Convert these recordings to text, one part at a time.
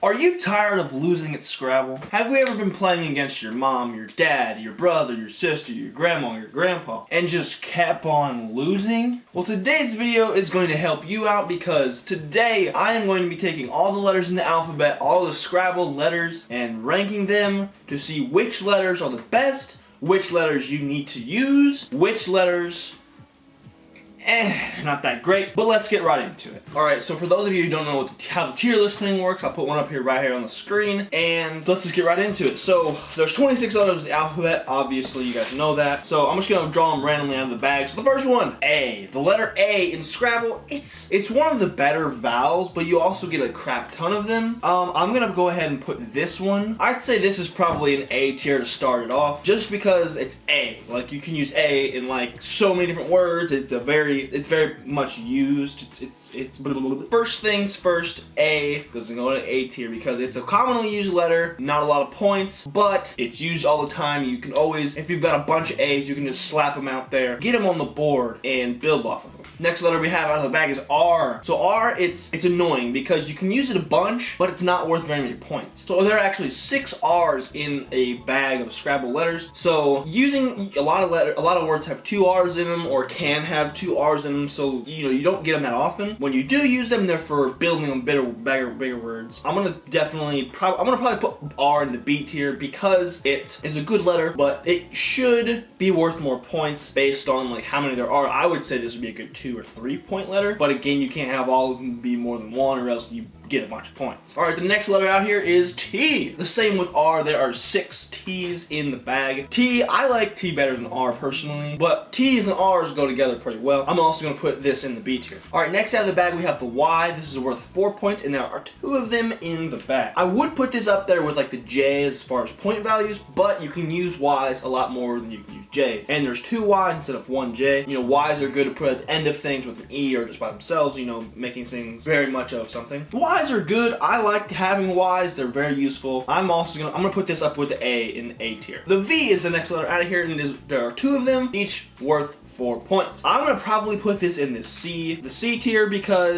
Are you tired of losing at Scrabble? Have you ever been playing against your mom, your dad, your brother, your sister, your grandma, your grandpa, and just kept on losing? Well, today's video is going to help you out because today I am going to be taking all the letters in the alphabet, all the Scrabble letters, and ranking them to see which letters are the best, which letters you need to use, which letters not that great, but let's get right into it. Alright, so for those of you who don't know how the tier list thing works, I'll put one up here right here on the screen, and let's just get right into it. So, there's 26 letters in the alphabet, obviously you guys know that, so I'm just going to draw them randomly out of the bag. So the first one, A. The letter A in Scrabble, it's one of the better vowels, but you also get a crap ton of them. I'm going to go ahead and put this one. I'd say this is probably an A tier to start it off, just because it's A. Like, you can use A in like so many different words. It's very much used. It's first things first, A goes to go to A tier because it's a commonly used letter, not a lot of points, but it's used all the time. You can always, if you've got a bunch of A's, you can just slap them out there, get them on the board, and build off of them. Next letter we have out of the bag is R. So R, it's annoying because you can use it a bunch, but it's not worth very many points. So there are actually 6 R's in a bag of Scrabble letters. So using a lot of words have 2 R's in them or can have 2 R's in them. So you don't get them that often. When you do use them, they're for building on bigger words. I'm gonna probably put R in the B tier because it is a good letter, but it should be worth more points based on like how many there are. I would say this would be a good 2 or 3 point letter, but again, you can't have all of them be more than 1 or else you get a bunch of points. Alright, the next letter out here is T. The same with R, there are 6 T's in the bag. T, I like T better than R personally, but T's and R's go together pretty well. I'm also going to put this in the B tier. Alright, next out of the bag we have the Y. This is worth 4 points and there are 2 of them in the bag. I would put this up there with like the J's as far as point values, but you can use Y's a lot more than you can use J's. And there's 2 Y's instead of 1 J. Y's are good to put at the end of things with an E or just by themselves, making things very much of something. Y's are good. I like having Y's. They're very useful. I'm gonna put this up with the A in A tier. The V is the next letter out of here, and there are 2 of them, each worth 4 points. I'm gonna probably put this in the C tier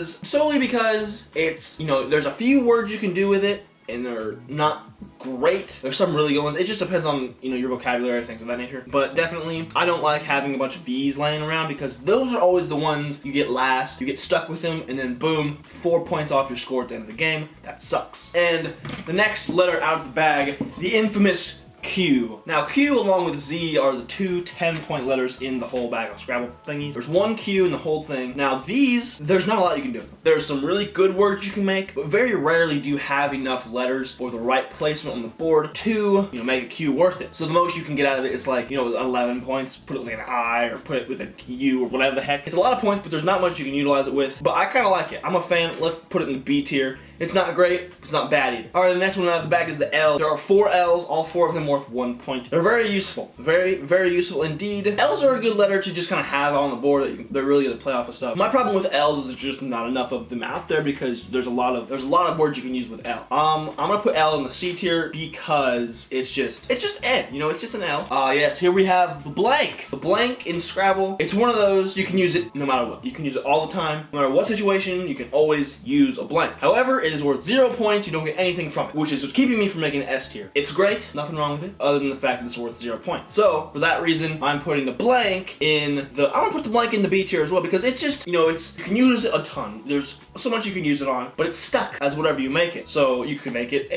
solely because it's, there's a few words you can do with it, and they're not great. There's some really good ones. It just depends on, your vocabulary, things of that nature. But definitely, I don't like having a bunch of V's laying around because those are always the ones you get last. You get stuck with them, and then boom, 4 points off your score at the end of the game. That sucks. And the next letter out of the bag, the infamous Q. Now Q along with Z are the 2 10-point letters in the whole bag of Scrabble thingies. There's 1 Q in the whole thing. Now these, there's not a lot you can do. There's some really good words you can make, but very rarely do you have enough letters or the right placement on the board to, make a Q worth it. So the most you can get out of it is like, 11 points, put it with an I or put it with a U or whatever the heck. It's a lot of points, but there's not much you can utilize it with. But I kind of like it. I'm a fan. Let's put it in the B tier. It's not great, it's not bad either. Alright, the next one out of the bag is the L. There are 4 L's, all 4 of them worth 1 point. They're very useful. Very, very useful indeed. L's are a good letter to just kind of have on the board. They're really good to play off of stuff. My problem with L's is there's just not enough of them out there because there's a lot of words you can use with L. I'm gonna put L in the C tier because it's just N, it's just an L. Yes, here we have the blank. The blank in Scrabble, it's one of those, you can use it no matter what. You can use it all the time. No matter what situation, you can always use a blank. However, it is worth 0 points, you don't get anything from it, which is keeping me from making an S tier. It's great, nothing wrong with it, other than the fact that it's worth 0 points. So, for that reason, I'm putting the blank in I'm gonna put the blank in the B tier as well, because it's just, you can use it a ton. There's so much you can use it on, but it's stuck as whatever you make it. So, you can make it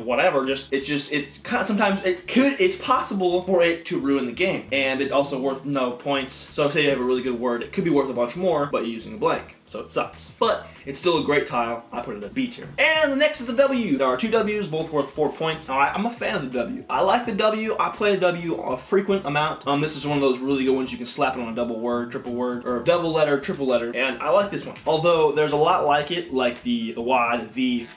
whatever, sometimes it's possible for it to ruin the game, and it's also worth no points. So, say you have a really good word, it could be worth a bunch more, but you're using a blank. So it sucks. But it's still a great tile. I put it in the B tier. And the next is a W. There are 2 W's, both worth 4 points. Now, I'm a fan of the W. I like the W. I play the W a frequent amount. This is one of those really good ones you can slap it on a double word, triple word, or double letter, triple letter. And I like this one. Although there's a lot like it, like the Y, the V,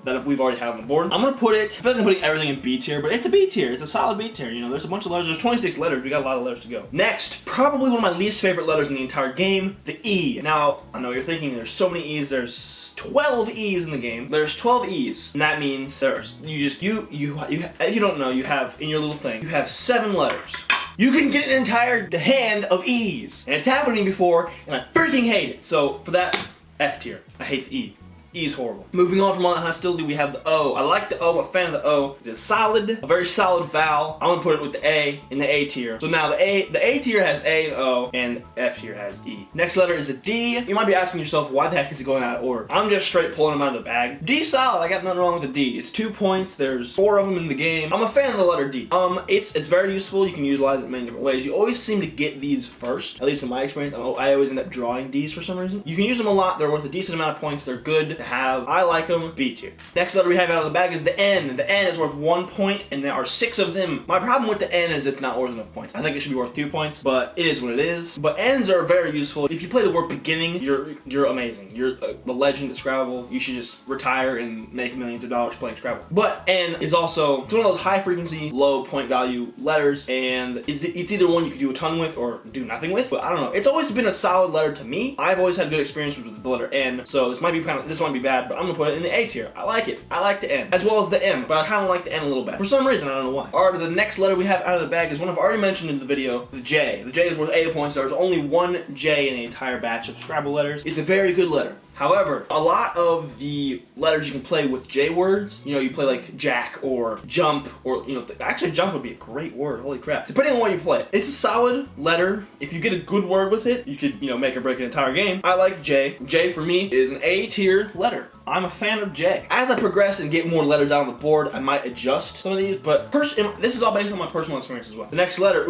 that if we've already had on the board. I'm gonna put it, I feel like I'm putting everything in B tier, but it's a B tier. It's a solid B tier. There's a bunch of letters. There's 26 letters. We got a lot of letters to go. Next, probably one of my least favorite letters in the entire game, the E. Now, I know you're thinking there's so many E's. There's 12 E's in the game. There's 12 E's, and that means if you don't know, you have in your little thing, you have 7 letters. You can get an entire hand of E's, and it's happened to me before, and I freaking hate it. So for that, F tier. I hate the E. E is horrible. Moving on from all that hostility, we have the O. I like the O. I'm a fan of the O. It is solid, a very solid vowel. I'm gonna put it with the A in the A tier. So now the A tier has A and O, and F tier has E. Next letter is a D. You might be asking yourself, why the heck is it going out of order? I'm just straight pulling them out of the bag. D solid. I got nothing wrong with the D. It's 2 points. There's 4 of them in the game. I'm a fan of the letter D. It's very useful. You can utilize it many different ways. You always seem to get these first, at least in my experience. I always end up drawing D's for some reason. You can use them a lot. They're worth a decent amount of points. They're good to have. I like them. B tier. Next letter we have out of the bag is the N. The N is worth 1 point, and there are 6 of them. My problem with the N is it's not worth enough points. I think it should be worth 2 points, but it is what it is. But N's are very useful. If you play the word beginning, you're amazing. You're the legend at Scrabble. You should just retire and make millions of dollars playing Scrabble. But N is also, it's one of those high frequency, low point value letters, and it's either one you could do a ton with or do nothing with. But I don't know. It's always been a solid letter to me. I've always had good experience with the letter N, so this might be bad, but I'm gonna put it in the A tier. I like it. I like the N as well as the M, but I kind of like the N a little bit for some reason. I don't know why. Alright, the next letter we have out of the bag is one I've already mentioned in the video, the J. The J is worth 8 points. There's only one J in the entire batch of Scrabble letters. It's a very good letter. However, a lot of the letters you can play with J words, you play like jack or jump or, actually jump would be a great word, holy crap. Depending on what you play. It's a solid letter. If you get a good word with it, you could, make or break an entire game. I like J. J for me is an A tier letter. I'm a fan of J. As I progress and get more letters out on the board, I might adjust some of these, but this is all based on my personal experience as well. The next letter,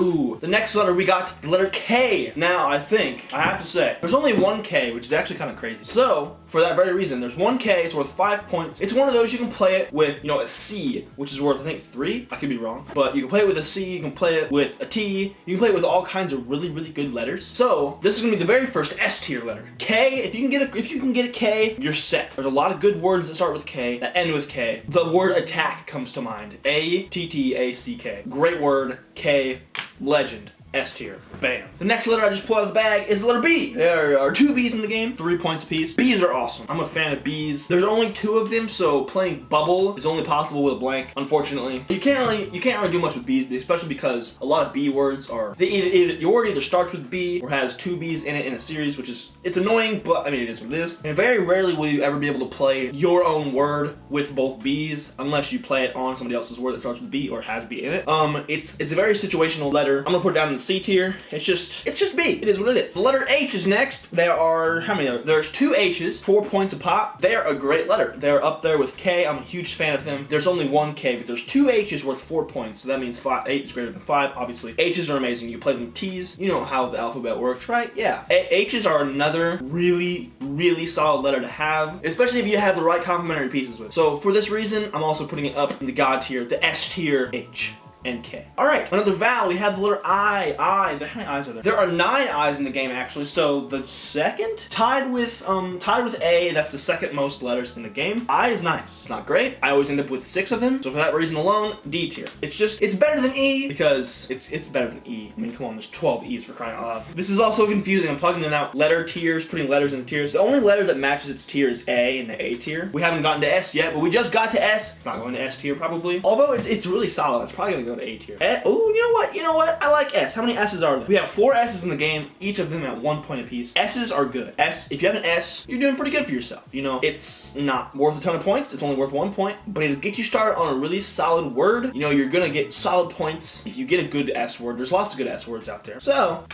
we got the letter K. Now, I have to say, there's only one K, which is actually kind of crazy. So, for that very reason, there's one K, it's worth 5 points. It's one of those you can play it with, a C, which is worth, I think, 3. I could be wrong. But you can play it with a C, you can play it with a T, you can play it with all kinds of really, really good letters. So, this is going to be the very first S tier letter. K, if you can get a K, you're set. There's a lot of good words that start with K, that end with K. The word attack comes to mind. A-T-T-A-C-K. Great word. K. Legend. S tier. Bam. The next letter I just pulled out of the bag is the letter B. There are 2 B's in the game, 3 points apiece. B's are awesome. I'm a fan of B's. There's only 2 of them, so playing bubble is only possible with a blank, unfortunately. You can't really do much with B's, especially because a lot of B words are, your word either starts with B or has 2 B's in it in a series, which is, it's annoying, but it is what it is. And very rarely will you ever be able to play your own word with both B's unless you play it on somebody else's word that starts with B or has B in it. It's a very situational letter. I'm gonna put it down in C tier. It's just B. It is what it is. The letter H is next. There are, how many of them? There's 2 H's, 4 points a pop. They're a great letter. They're up there with K. I'm a huge fan of them. There's only 1 K, but there's 2 H's worth 4 points. So that means 8 is greater than 5, obviously. H's are amazing. You play them T's. You know how the alphabet works, right? Yeah. H's are another really, really solid letter to have, especially if you have the right complementary pieces with it. So for this reason, I'm also putting it up in the God tier, the S tier H and K. Alright, another vowel, we have the letter I. How many I's are there? There are 9 I's in the game, actually, so the second? Tied with A, that's the second most letters in the game. I is nice. It's not great. I always end up with 6 of them, so for that reason alone, D tier. It's better than E, because it's better than E. I mean, come on, there's 12 E's for crying out loud. This is also confusing. I'm plugging in out letter tiers, putting letters into tiers. The only letter that matches its tier is A in the A tier. We haven't gotten to S yet, but we just got to S. It's not going to S tier, probably. Although it's really solid. It's probably gonna go to A tier. Oh, you know what? I like S. How many S's are there? We have 4 S's in the game, each of them at 1 point apiece. S's are good. If you have an S, you're doing pretty good for yourself. It's not worth a ton of points. It's only worth 1 point, but it'll get you started on a really solid word. You're gonna get solid points if you get a good S word. There's lots of good S words out there. So,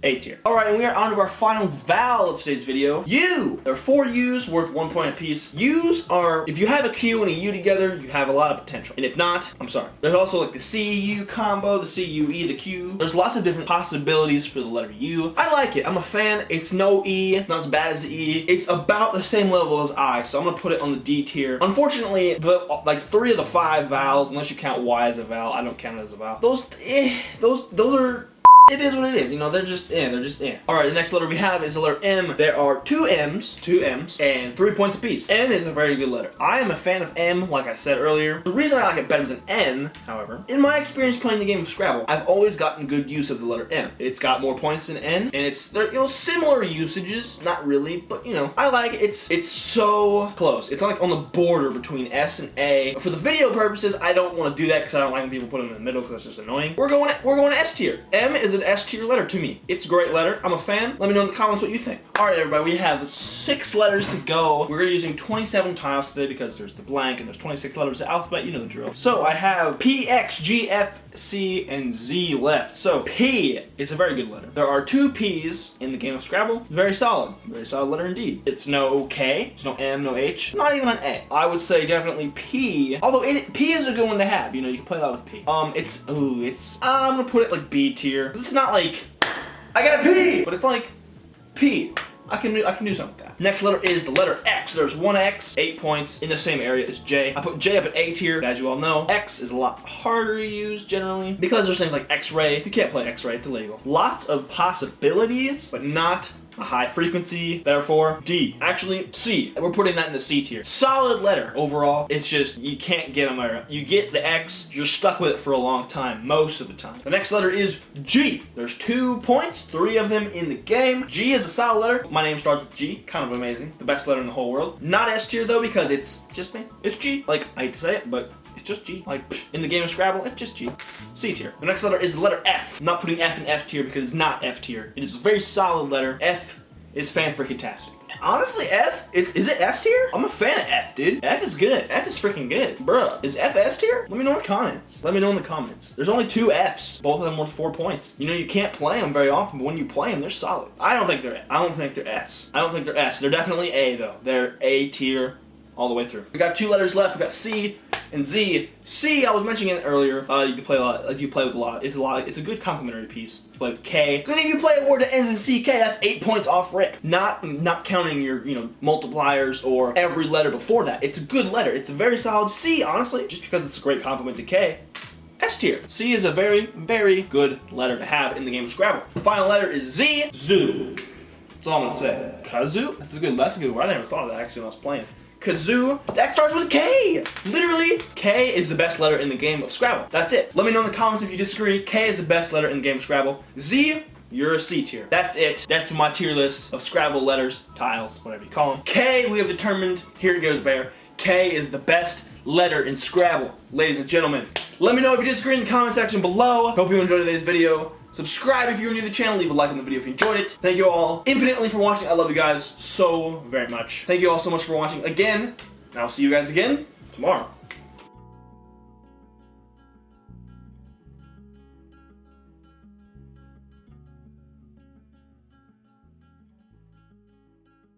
A tier. Alright, and we are on to our final vowel of today's video. U! There are 4 U's worth 1 point apiece. U's are, if you have a Q and a U together, you have a lot of potential. And if not, I'm sorry. There's also like the C-U combo, the C-U-E, the Q. There's lots of different possibilities for the letter U. I like it. I'm a fan. It's no E. It's not as bad as the E. It's about the same level as I, so I'm gonna put it on the D tier. Unfortunately, 3 of the 5 vowels, unless you count Y as a vowel, I don't count it as a vowel. Those are, it is what it is, they're just Alright, the next letter we have is the letter M. There are 2 M's, and 3 points apiece. M is a very good letter. I am a fan of M, like I said earlier. The reason I like it better than N, however, in my experience playing the game of Scrabble, I've always gotten good use of the letter M. It's got more points than N, and they're similar usages, not really, but I like it. It's so close. It's like on the border between S and A. For the video purposes, I don't want to do that because I don't like when people put them in the middle because it's just annoying. We're going to S tier. M is an S tier letter to me. It's a great letter. I'm a fan. Let me know in the comments what you think. Alright everybody, we have 6 letters to go. We're using 27 tiles today because there's the blank and there's 26 letters of the alphabet, you know the drill. So I have P, X, G, F, C, and Z left. So P is a very good letter. There are 2 P's in the game of Scrabble. Very solid letter indeed. It's no K, it's no M, no H, not even an A. I would say definitely P, although P is a good one to have, you know, you can play a lot with P. I'm gonna put it like B tier. It's not like, I got a P, but it's like P. I can do something with that. Next letter is the letter X. There's 1 X, 8 points in the same area as J. I put J up at A tier, as you all know. X is a lot harder to use generally because there's things like X-ray. You can't play X-ray, it's illegal. Lots of possibilities, but not a high frequency, therefore D. Actually, C. We're putting that in the C tier. Solid letter overall. It's just, you can't get them around. You get the X, you're stuck with it for a long time, most of the time. The next letter is G. There's 2 points, 3 of them in the game. G is a solid letter. My name starts with G, kind of amazing. The best letter in the whole world. Not S tier though, because it's just me. It's G. Like, I hate to say it, but it's just G. Like, in the game of Scrabble, it's just G. C tier. The next letter is the letter F. I'm not putting F in F tier because it's not F tier. It is a very solid letter. F is fan-freaking-tastic. Honestly, F, is it S tier? I'm a fan of F, dude. F is good. F is freaking good. Bruh, is F S tier? Let me know in the comments. Let me know in the comments. There's only 2 Fs. Both of them worth 4 points. You know, you can't play them very often, but when you play them, they're solid. I don't think they're S. I don't think they're S. They're definitely A, though. They're A tier all the way through. We got 2 letters left. We got C and Z. C, I was mentioning it earlier. You can play a lot. You play with a lot. It's a good complementary piece. You play with K. Because if you play a word that ends in CK, that's 8 points off rip. Not counting your multipliers or every letter before that. It's a good letter. It's a very solid C, honestly. Just because it's a great complement to K. S tier. C is a very, very good letter to have in the game of Scrabble. The final letter is Z. Zoo. That's all I'm gonna say. Kazoo. That's a good word. I never thought of that actually when I was playing. Kazoo, that starts with K! Literally, K is the best letter in the game of Scrabble. That's it. Let me know in the comments if you disagree. K is the best letter in the game of Scrabble. Z, you're a C tier. That's it. That's my tier list of Scrabble letters, tiles, whatever you call them. K, we have determined, here goes the bear, K is the best letter in Scrabble. Ladies and gentlemen, let me know if you disagree in the comment section below. Hope you enjoyed today's video. Subscribe if you're new to the channel, leave a like on the video if you enjoyed it. Thank you all infinitely for watching. I love you guys so very much. Thank you all so much for watching again, and I'll see you guys again tomorrow.